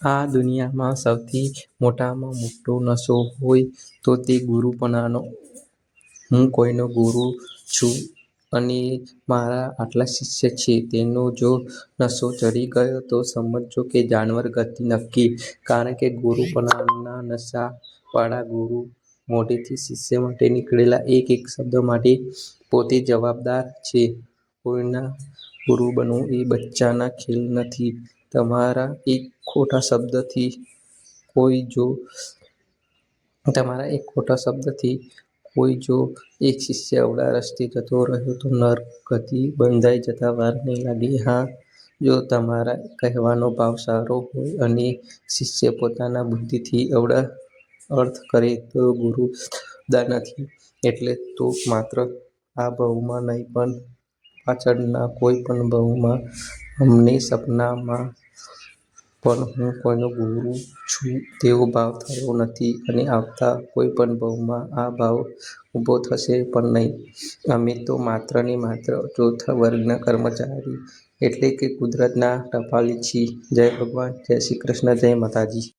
આ દુનિયામાં સૌથી મોટામાં મોટો નશો હોય તો તે ગુરુપણાનો. હું કોઈનો ગુરુ છું અને મારા આટલા શિષ્ય છે તેનો જો નશો ચડી ગયો તો સમજો કે જાનવર ગતિ નક્કી. કારણ કે ગુરુપણાના નશાવાળા ગુરુ મોઢેથી શિષ્ય માટે નીકળેલા એક એક શબ્દ માટે પોતે જવાબદાર છે. કોઈના ગુરુ બનવું એ બચ્ચાના ખેલ નથી. તમારા એક ખોટા શબ્દથી કોઈ જો એક શિષ્ય અવળા રસ્તે જતો રહ્યો તો નર્ક ગતિ બંધાઈ જતા વાર નહીં લાગે. હા, જો તમારા કહેવાનો ભાવ સારો હોય અને શિષ્ય પોતાના બુદ્ધિથી અવળા અર્થ કરે તો ગુરુ જવાબદાર નથી. એટલે તો માત્ર આ ભવમાં નહીં પણ પાછળના કોઈ પણ ભવમાં અમને સપનામાં પણ હું કોઈનો ગુરુ છું તેવો ભાવ થયો નથી અને આવતા કોઈ પણ ભવમાં આ ભાવ ઊભો થશે પણ નહીં. અમે તો માત્ર ને માત્ર ચોથા વર્ગના કર્મચારી એટલે કે કુદરતના ટપાલી છીએ. જય ભગવાન, જય શ્રી કૃષ્ણ, જય માતાજી.